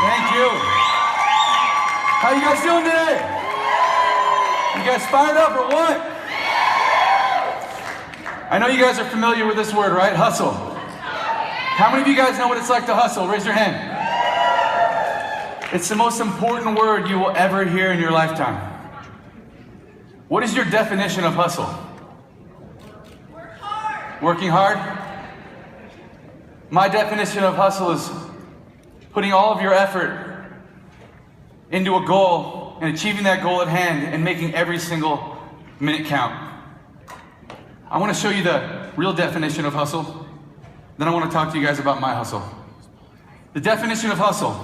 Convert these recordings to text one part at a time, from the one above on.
Thank you. How you guys doing today? You guys fired up or what? I know you guys are familiar with this word, right? Hustle. How many of you guys know what it's like to hustle? Raise your hand. It's the most important word you will ever hear in your lifetime. What is your definition of hustle? Work hard. Working hard? My definition of hustle is putting all of your effort into a goal and achieving that goal at hand and making every single minute count. I want to show you the real definition of hustle. Then I want to talk to you guys about my hustle. The definition of hustle: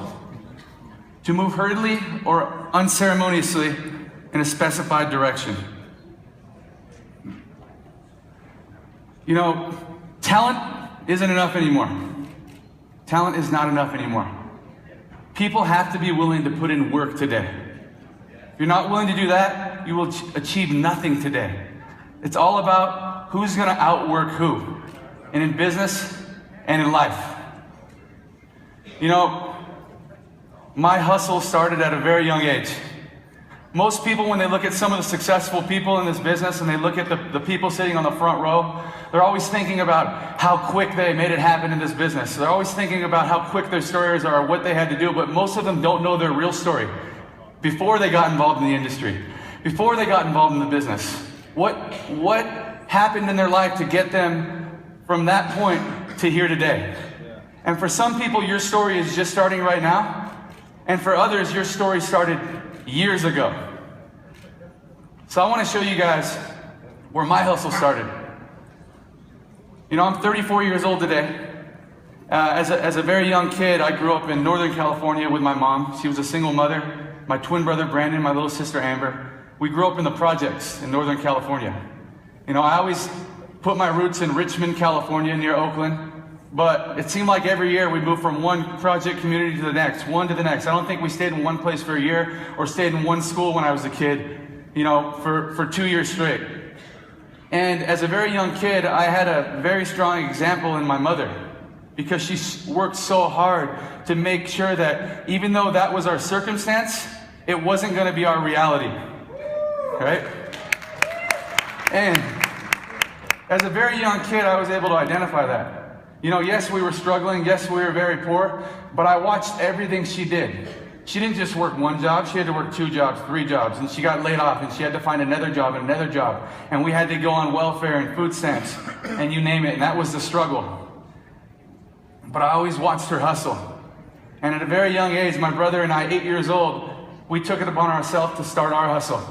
to move hurriedly or unceremoniously in a specified direction. You know, talent isn't enough anymore. Talent is not enough anymore. People have to be willing to put in work today. If you're not willing to do that, you will achieve nothing today. It's all about who's going to outwork who, and in business and in life. You know, my hustle started at a very young age. Most people, when they look at some of the successful people in this business and they look at the people sitting on the front row, they're always thinking about how quick they made it happen in this business. They're always thinking about how quick their stories are, what they had to do, but most of them don't know their real story before they got involved in the industry, before they got involved in the business. What happened in their life to get them from that point to here today? And for some people, your story is just starting right now. And for others, your story started years ago. So I want to show you guys where my hustle started. You know, I'm 34 years old today. As a very young kid, I grew up in Northern California with my mom. She was a single mother. My twin brother, Brandon, my little sister, Amber. We grew up in the projects in Northern California. You know, I always put my roots in Richmond, California, near Oakland. But it seemed like every year we moved from one project community to the next, one to the next. I don't think we stayed in one place for a year or stayed in one school when I was a kid, you know, for 2 years straight. And as a very young kid, I had a very strong example in my mother, because she worked so hard to make sure that even though that was our circumstance, it wasn't going to be our reality, right? And as a very young kid, I was able to identify that. You know, yes, we were struggling. Yes, we were very poor. But I watched everything she did. She didn't just work one job. She had to work 2 jobs, 3 jobs. And she got laid off. And she had to find another job and another job. And we had to go on welfare and food stamps. And you name it. And that was the struggle. But I always watched her hustle. And at a very young age, my brother and I, 8 years old, we took it upon ourselves to start our hustle.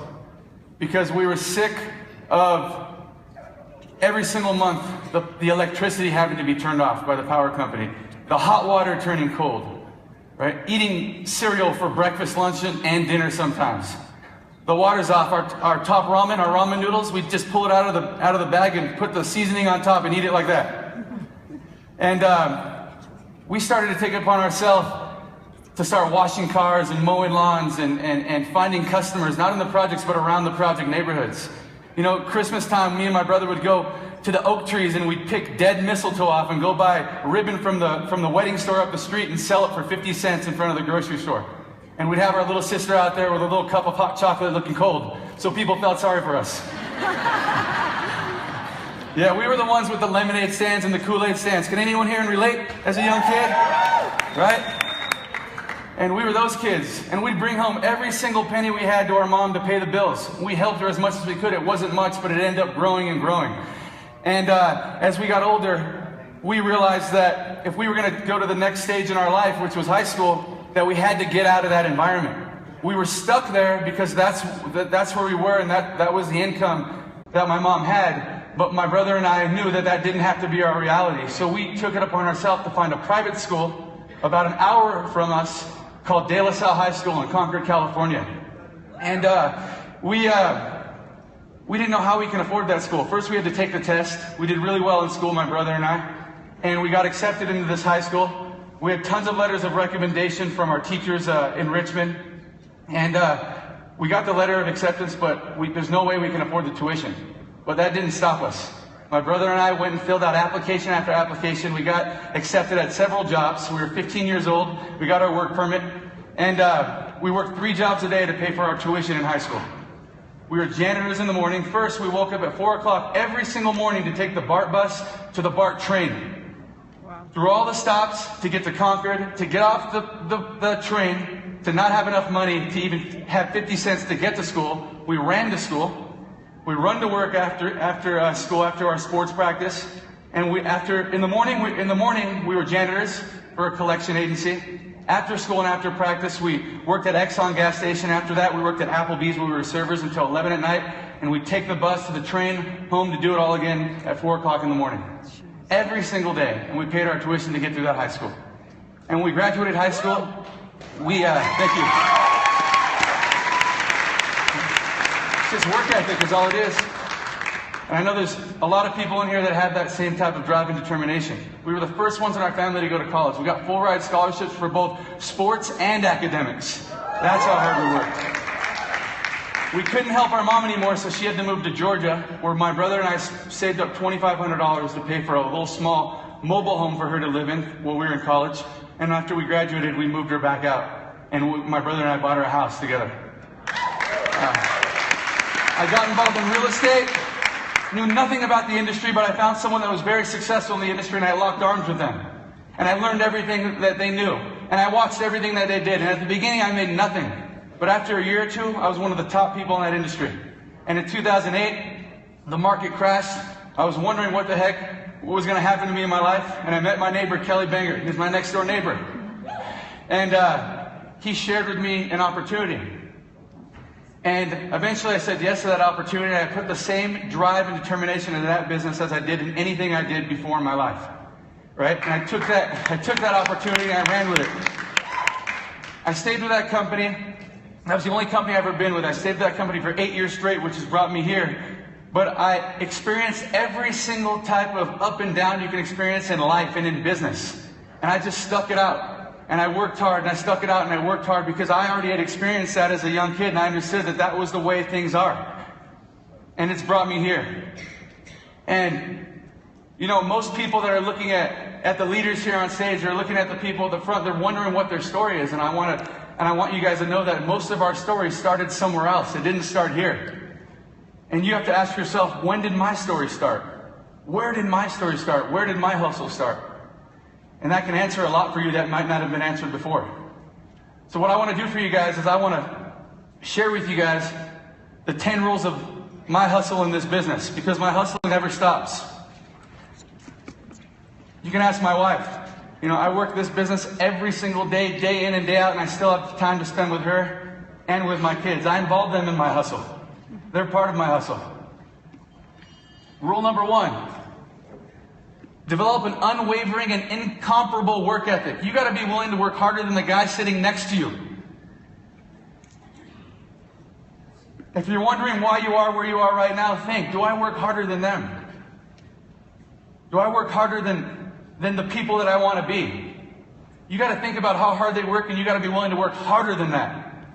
Because we were sick of every single month, the electricity having to be turned off by the power company, the hot water turning cold, right? Eating cereal for breakfast, lunch, and dinner sometimes. The water's off. Our top ramen, our ramen noodles, we just pull it out of the bag and put the seasoning on top and eat it like that. And we started to take it upon ourselves to start washing cars and mowing lawns and finding customers, not in the projects, but around the project neighborhoods. You know, Christmas time, me and my brother would go to the oak trees and we'd pick dead mistletoe off and go buy ribbon from the wedding store up the street and sell it for 50 cents in front of the grocery store. And we'd have our little sister out there with a little cup of hot chocolate looking cold, so people felt sorry for us. Yeah, we were the ones with the lemonade stands and the Kool-Aid stands. Can anyone here relate as a young kid? Right? And we were those kids, and we'd bring home every single penny we had to our mom to pay the bills. We helped her as much as we could. It wasn't much, but it ended up growing and growing. And as we got older, we realized that if we were going to go to the next stage in our life, which was high school, that we had to get out of that environment. We were stuck there because that's where we were, and that was the income that my mom had. But my brother and I knew that didn't have to be our reality. So we took it upon ourselves to find a private school about an hour from us, called De La Salle High School in Concord, California. And we didn't know how we can afford that school. First, we had to take the test. We did really well in school, my brother and I. And we got accepted into this high school. We had tons of letters of recommendation from our teachers in Richmond. And we got the letter of acceptance, but there's no way we can afford the tuition. But that didn't stop us. My brother and I went and filled out application after application. We got accepted at several jobs. We were 15 years old. We got our work permit. And we worked 3 jobs a day to pay for our tuition in high school. We were janitors in the morning. First, we woke up at 4 o'clock every single morning to take the BART bus to the BART train. Wow. Through all the stops to get to Concord, to get off the train, to not have enough money to even have 50 cents to get to school. We ran to school. We run to work after school, after our sports practice. And in the morning, we were janitors for a collection agency. After school and after practice, we worked at Exxon gas station. After that, we worked at Applebee's where we were servers until 11 at night. And we'd take the bus to the train home to do it all again at 4 o'clock in the morning. Every single day. And we paid our tuition to get through that high school. And when we graduated high school, thank you. It's just work ethic is all it is. And I know there's a lot of people in here that have that same type of drive and determination. We were the first ones in our family to go to college. We got full ride scholarships for both sports and academics. That's how hard we worked. We couldn't help our mom anymore, so she had to move to Georgia, where my brother and I saved up $2,500 to pay for a little small mobile home for her to live in while we were in college. And after we graduated, we moved her back out. And my brother and I bought her a house together. I got involved in real estate. Knew nothing about the industry, but I found someone that was very successful in the industry, and I locked arms with them. And I learned everything that they knew. And I watched everything that they did. And at the beginning, I made nothing. But after a year or two, I was one of the top people in that industry. And in 2008, the market crashed. I was wondering what was going to happen to me in my life. And I met my neighbor, Kelly Banger. He's my next door neighbor. And he shared with me an opportunity. And eventually I said yes to that opportunity. I put the same drive and determination into that business as I did in anything I did before in my life. Right? And I took that opportunity and I ran with it. I stayed with that company. That was the only company I've ever been with. I stayed with that company for 8 years straight, which has brought me here. But I experienced every single type of up and down you can experience in life and in business. And I just stuck it out. And I worked hard, and I stuck it out, and I worked hard because I already had experienced that as a young kid, and I understood that that was the way things are. And it's brought me here. And, you know, most people that are looking at the leaders here on stage, are looking at the people at the front, they're wondering what their story is. And I want you guys to know that most of our stories started somewhere else. It didn't start here. And you have to ask yourself, when did my story start? Where did my story start? Where did my hustle start? And that can answer a lot for you that might not have been answered before. So what I want to do for you guys is I want to share with you guys the 10 rules of my hustle in this business, because my hustle never stops. You can ask my wife. You know, I work this business every single day, day in and day out, and I still have time to spend with her and with my kids. I involve them in my hustle. They're part of my hustle. Rule number 1. Develop an unwavering and incomparable work ethic. You got to be willing to work harder than the guy sitting next to you. If you're wondering why you are where you are right now, think, do I work harder than them? Do I work harder than the people that I want to be? You got to think about how hard they work, and you got to be willing to work harder than that.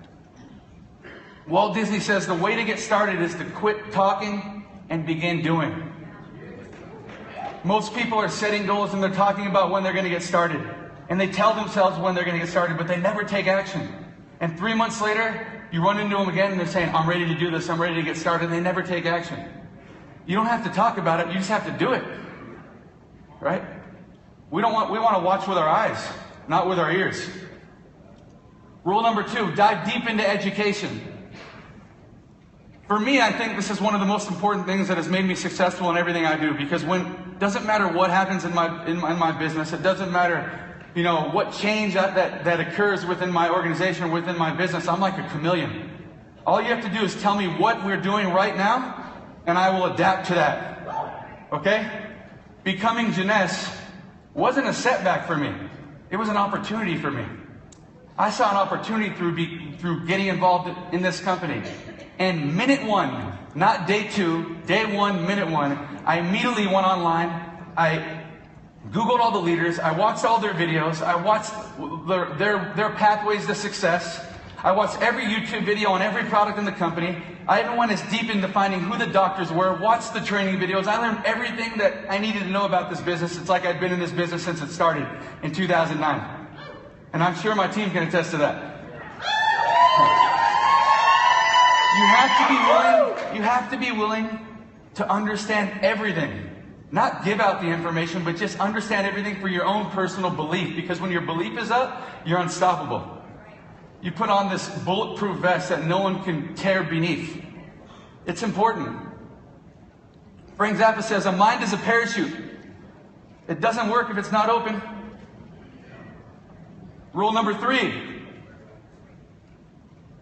Walt Disney says the way to get started is to quit talking and begin doing. Most people are setting goals and they're talking about when they're going to get started. And they tell themselves when they're going to get started, but they never take action. And 3 months later, you run into them again and they're saying, I'm ready to do this, I'm ready to get started, and they never take action. You don't have to talk about it, you just have to do it. Right? We want to watch with our eyes, not with our ears. Rule number 2, dive deep into education. For me, I think this is one of the most important things that has made me successful in everything I do, because doesn't matter what happens in my business, it doesn't matter, you know, what change that occurs within my organization or within my business. I'm like a chameleon. All you have to do is tell me what we're doing right now, and I will adapt to that. Okay? Becoming Jeunesse wasn't a setback for me. It was an opportunity for me. I saw an opportunity through getting involved in this company. And minute 1, not day 2, day 1, minute 1, I immediately went online. I Googled all the leaders. I watched all their videos. I watched their pathways to success. I watched every YouTube video on every product in the company. I even went as deep into finding who the doctors were, watched the training videos. I learned everything that I needed to know about this business. It's like I'd been in this business since it started in 2009. And I'm sure my team can attest to that. You have to be willing to understand everything. Not give out the information, but just understand everything for your own personal belief. Because when your belief is up, you're unstoppable. You put on this bulletproof vest that no one can tear beneath. It's important. Frank Zappa says, a mind is a parachute. It doesn't work if it's not open. Rule number 3.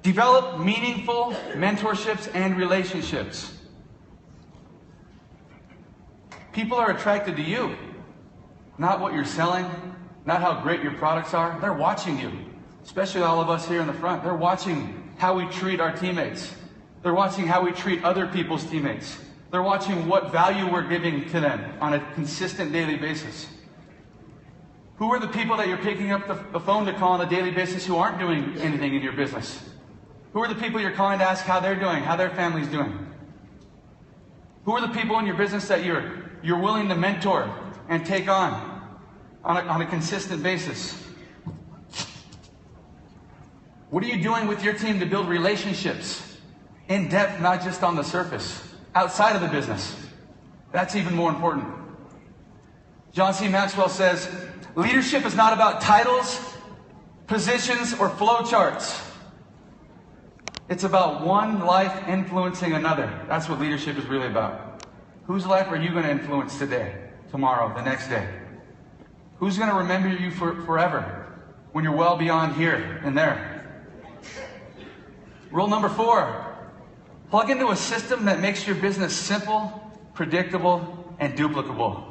Develop meaningful mentorships and relationships. People are attracted to you, not what you're selling, not how great your products are. They're watching you, especially all of us here in the front. They're watching how we treat our teammates. They're watching how we treat other people's teammates. They're watching what value we're giving to them on a consistent daily basis. Who are the people that you're picking up the phone to call on a daily basis who aren't doing anything in your business? Who are the people you're calling to ask how they're doing, how their family's doing? Who are the people in your business that you're willing to mentor and take on a consistent basis? What are you doing with your team to build relationships in depth, not just on the surface, outside of the business? That's even more important. John C. Maxwell says, leadership is not about titles, positions, or flow charts. It's about one life influencing another. That's what leadership is really about. Whose life are you going to influence today, tomorrow, the next day? Who's going to remember you forever when you're well beyond here and there? Rule number 4, plug into a system that makes your business simple, predictable, and duplicable.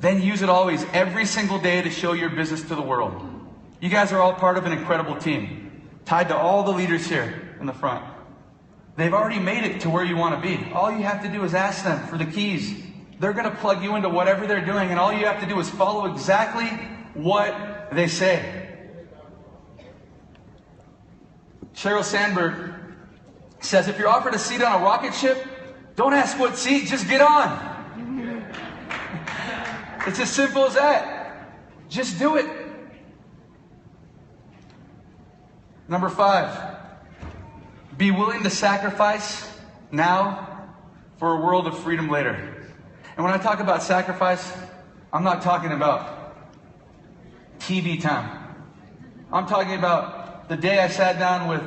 Then use it always, every single day, to show your business to the world. You guys are all part of an incredible team, tied to all the leaders here in the front. They've already made it to where you want to be. All you have to do is ask them for the keys. They're going to plug you into whatever they're doing, and all you have to do is follow exactly what they say. Sheryl Sandberg says, if you're offered a seat on a rocket ship, don't ask what seat, just get on. It's as simple as that. Just do it. Number 5, be willing to sacrifice now for a world of freedom later. And when I talk about sacrifice, I'm not talking about TV time. I'm talking about the day I sat down with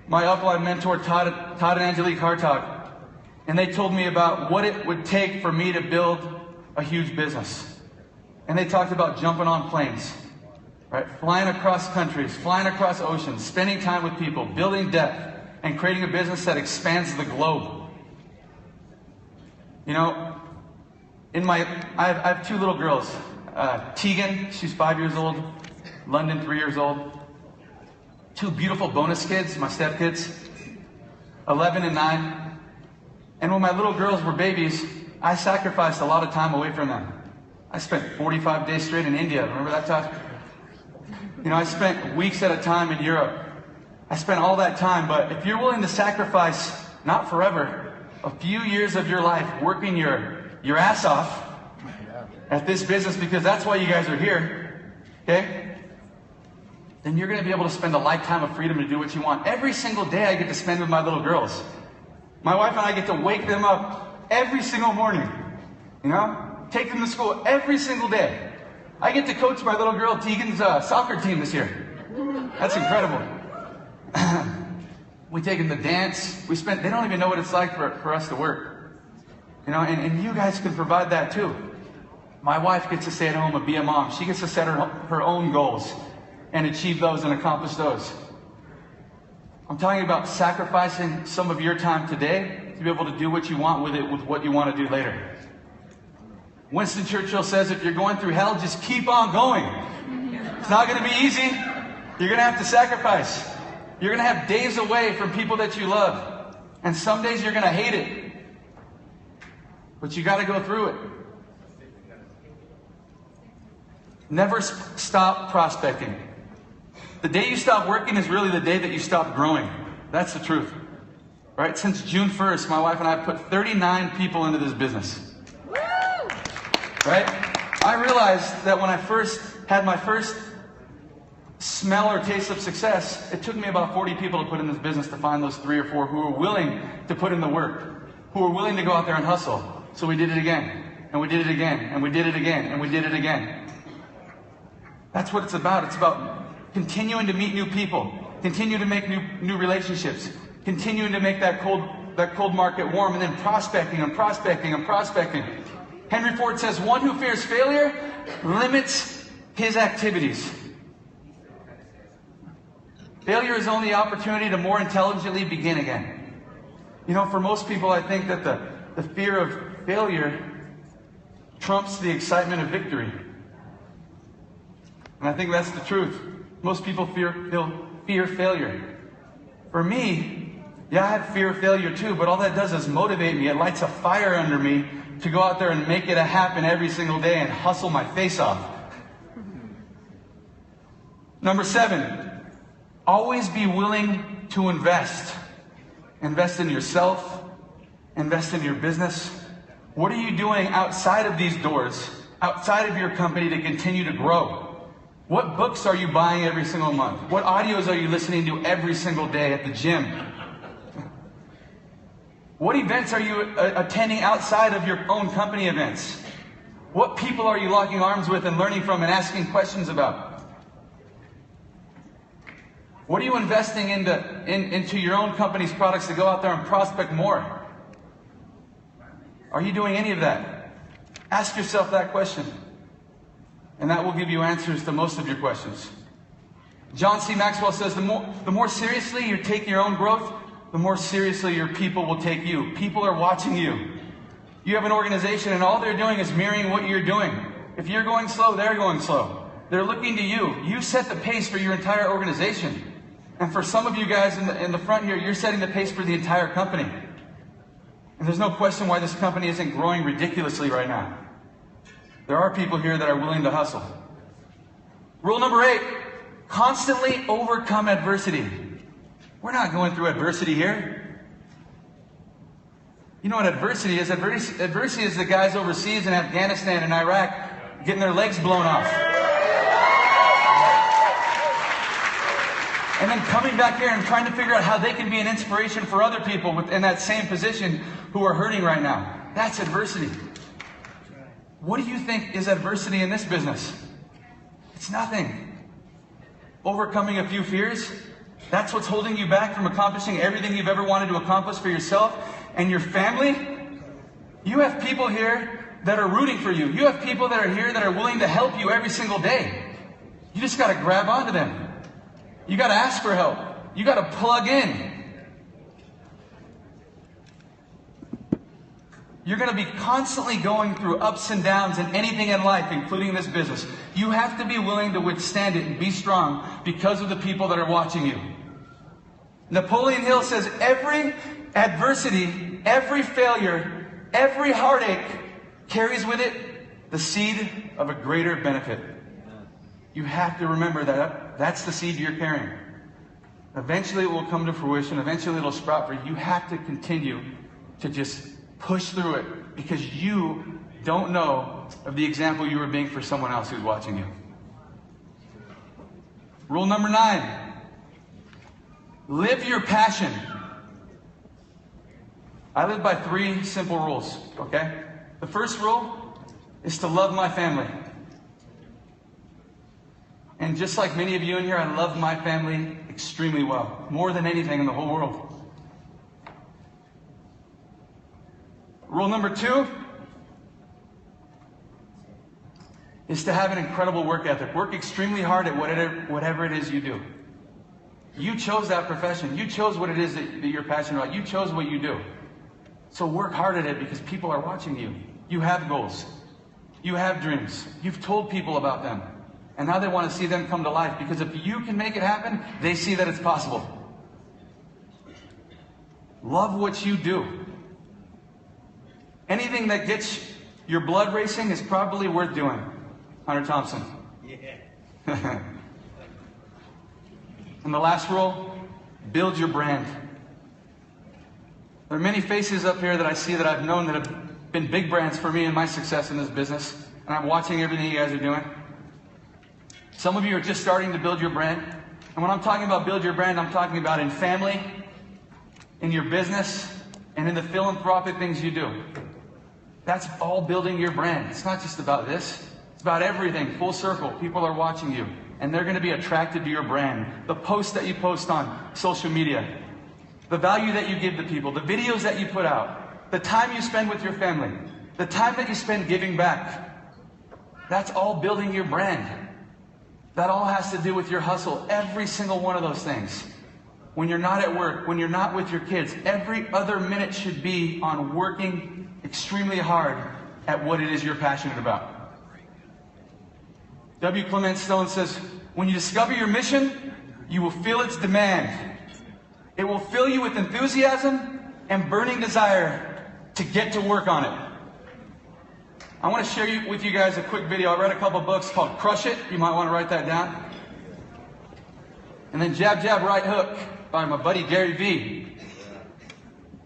my upline mentor, Todd and Angelique Hartog, and they told me about what it would take for me to build a huge business. And they talked about jumping on planes, right? Flying across countries, flying across oceans, spending time with people, building depth, and creating a business that expands the globe. You know, I have 2 little girls. Tegan, she's 5 years old. London, 3 years old. 2 beautiful bonus kids, my stepkids, 11 and 9. And when my little girls were babies, I sacrificed a lot of time away from them. I spent 45 days straight in India. Remember that time? You know, I spent weeks at a time in Europe. I spent all that time, but if you're willing to sacrifice, not forever, a few years of your life working your ass off at this business, because that's why you guys are here, okay? Then you're going to be able to spend a lifetime of freedom to do what you want. Every single day I get to spend with my little girls. My wife and I get to wake them up every single morning, you know? Take them to school every single day. I get to coach my little girl Tegan's soccer team this year. That's incredible. We take them to dance. They don't even know what it's like for us to work. You know, and you guys can provide that too. My wife gets to stay at home and be a mom. She gets to set her own goals and achieve those and accomplish those. I'm talking about sacrificing some of your time today to be able to do what you want with it, with what you want to do later. Winston Churchill says, if you're going through hell, just keep on going. It's not going to be easy. You're going to have to sacrifice. You're going to have days away from people that you love. And some days you're going to hate it. But you got to go through it. Never stop prospecting. The day you stop working is really the day that you stop growing. That's the truth. Right? Since June 1st, my wife and I have put 39 people into this business. Right? I realized that when I first had my first smell or taste of success, it took me about 40 people to put in this business to find those 3 or 4 who were willing to put in the work, who were willing to go out there and hustle. So we did it again, and we did it again, and we did it again, and we did it again. That's what it's about. It's about continuing to meet new people, continue to make new relationships, continuing to make that cold market warm, and then prospecting and prospecting and prospecting. Henry Ford says, one who fears failure limits his activities. Failure is only the opportunity to more intelligently begin again. You know, for most people, I think that the fear of failure trumps the excitement of victory. And I think that's the truth. Most people fear failure. For me, yeah, I have fear of failure too, but all that does is motivate me. It lights a fire under me to go out there and make it happen every single day and hustle my face off. Number 7, always be willing to invest. Invest in yourself. Invest in your business. What are you doing outside of these doors, outside of your company to continue to grow? What books are you buying every single month? What audios are you listening to every single day at the gym? What events are you attending outside of your own company events? What people are you locking arms with and learning from and asking questions about? What are you investing into your own company's products to go out there and prospect more? Are you doing any of that? Ask yourself that question. And that will give you answers to most of your questions. John C. Maxwell says, the more seriously you take your own growth, the more seriously your people will take you. People are watching you. You have an organization and all they're doing is mirroring what you're doing. If you're going slow, they're going slow. They're looking to you. You set the pace for your entire organization. And for some of you guys in the front here, you're setting the pace for the entire company. And there's no question why this company isn't growing ridiculously right now. There are people here that are willing to hustle. Rule number 8, constantly overcome adversity. We're not going through adversity here. You know what adversity is? Adversity is the guys overseas in Afghanistan and Iraq getting their legs blown off. And then coming back here and trying to figure out how they can be an inspiration for other people in that same position who are hurting right now. That's adversity. What do you think is adversity in this business? It's nothing. Overcoming a few fears, that's what's holding you back from accomplishing everything you've ever wanted to accomplish for yourself and your family. You have people here that are rooting for you. You have people that are here that are willing to help you every single day. You just got to grab onto them. You got to ask for help. You got to plug in. You're going to be constantly going through ups and downs in anything in life, including this business. You have to be willing to withstand it and be strong because of the people that are watching you. Napoleon Hill says every adversity, every failure, every heartache carries with it the seed of a greater benefit. You have to remember that that's the seed you're carrying. Eventually it will come to fruition. Eventually it'll sprout for you. You have to continue to just push through it because you don't know of the example you were being for someone else who's watching you. Rule number 9. Live your passion. I live by 3 simple rules, okay? The first rule is to love my family. And just like many of you in here, I love my family extremely well. More than anything in the whole world. Rule number 2 is to have an incredible work ethic. Work extremely hard at whatever it is you do. You chose that profession. You chose what it is that you're passionate about. You chose what you do. So work hard at it because people are watching you. You have goals. You have dreams. You've told people about them. And now they want to see them come to life because if you can make it happen, they see that it's possible. Love what you do. Anything that gets your blood racing is probably worth doing. Hunter Thompson. Yeah. And the last rule, build your brand. There are many faces up here that I see that I've known that have been big brands for me and my success in this business. And I'm watching everything you guys are doing. Some of you are just starting to build your brand. And when I'm talking about build your brand, I'm talking about in family, in your business, and in the philanthropic things you do. That's all building your brand. It's not just about this. It's about everything, full circle. People are watching you, and they're going to be attracted to your brand. The posts that you post on social media, the value that you give to people, the videos that you put out, the time you spend with your family, the time that you spend giving back. That's all building your brand. That all has to do with your hustle. Every single one of those things. When you're not at work, when you're not with your kids, every other minute should be on working extremely hard at what it is you're passionate about. W. Clement Stone says, when you discover your mission, you will feel its demand. It will fill you with enthusiasm and burning desire to get to work on it. I want to share with you guys a quick video. I read a couple books called Crush It. You might want to write that down. And then Jab, Jab, Right Hook by my buddy Gary Vee.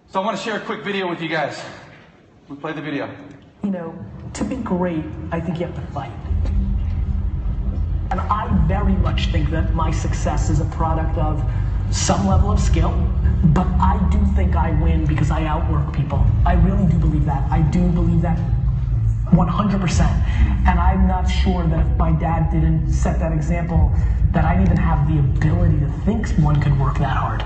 So I want to share a quick video with you guys. We play the video. You know, to be great, I think you have to fight. And I very much think that my success is a product of some level of skill, but I do think I win because I outwork people. I really do believe that. I do believe that 100%. And I'm not sure that if my dad didn't set that example, that I'd even have the ability to think one could work that hard.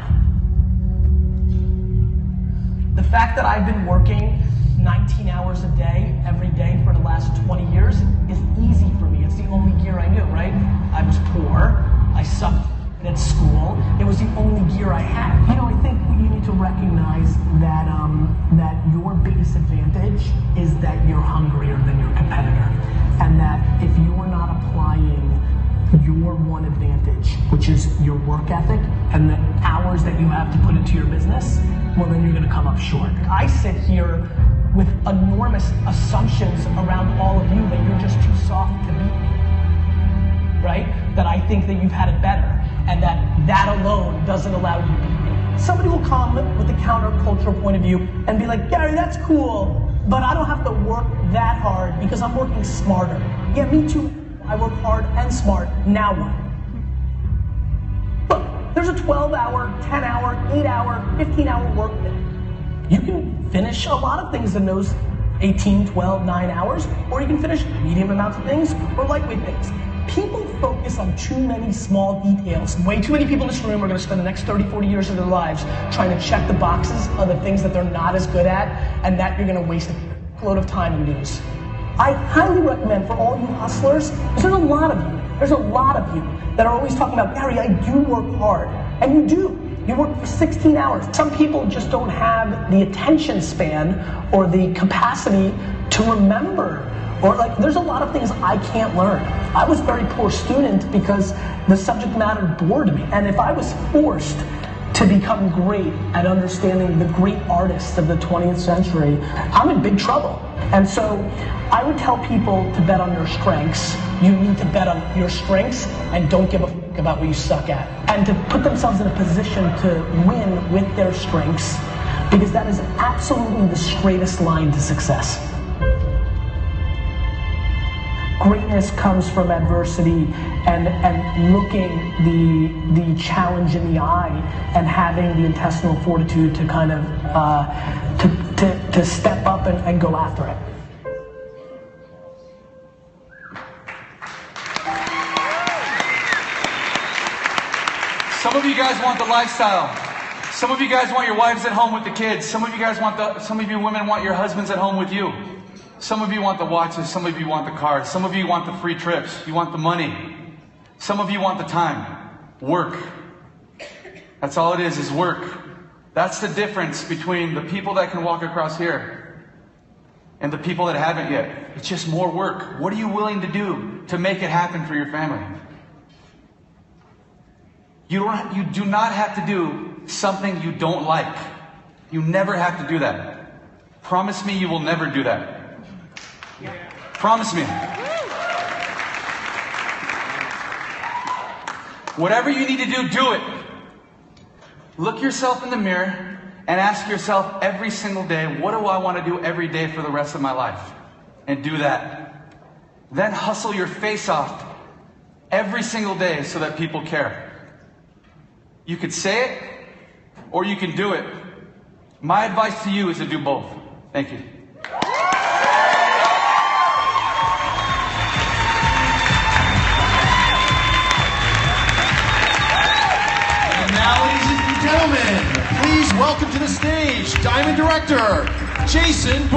The fact that I've been working 19 hours a day, every day for the last 20 years is easy for me. It's the only gear I knew, right? I was poor, I sucked at school, it was the only gear I had. You know, I think you need to recognize that that your biggest advantage is that you're hungrier than your competitor. And that if you're not applying your one advantage, which is your work ethic and the hours that you have to put into your business, well then you're gonna come up short. I sit here with enormous assumptions around all of you that you're just too soft to beat me, right? That I think that you've had it better, and that alone doesn't allow you to beat me. Somebody will come with a countercultural point of view and be like, Gary, that's cool, but I don't have to work that hard because I'm working smarter. Yeah, me too. I work hard and smart. Now what? Look, there's a 12-hour, 10-hour, 8-hour, 15-hour work day. You can finish a lot of things in those 18, 12, 9 hours, or you can finish medium amounts of things or lightweight things. People focus on too many small details. Way too many people in this room are going to spend the next 30, 40 years of their lives trying to check the boxes of the things that they're not as good at, and that you're going to waste a load of time and lose. I highly recommend for all you hustlers, because there's a lot of you that are always talking about, Gary, I do work hard. And you do. You work for 16 hours. Some people just don't have the attention span or the capacity to remember. Or like, there's a lot of things I can't learn. I was a very poor student because the subject matter bored me. And if I was forced to become great at understanding the great artists of the 20th century, I'm in big trouble. And so I would tell people to bet on their strengths. You need to bet on your strengths and don't give a fuck about what you suck at. And to put themselves in a position to win with their strengths, because that is absolutely the straightest line to success. Greatness comes from adversity and looking the challenge in the eye and having the intestinal fortitude to kind of to step up and go after it. Some of you guys want the lifestyle. Some of you guys want your wives at home with the kids. Some of you women want your husbands at home with you. Some of you want the watches, some of you want the cars, some of you want the free trips, you want the money. Some of you want the time. Work. That's all it is work. That's the difference between the people that can walk across here and the people that haven't yet. It's just more work. What are you willing to do to make it happen for your family? You do not have to do something you don't like. You never have to do that. Promise me you will never do that. Promise me. Whatever you need to do, do it. Look yourself in the mirror and ask yourself every single day, what do I want to do every day for the rest of my life? And do that. Then hustle your face off every single day so that people care. You could say it, or you can do it. My advice to you is to do both. Thank you. And now, ladies and gentlemen, please welcome to the stage Diamond Director Jason.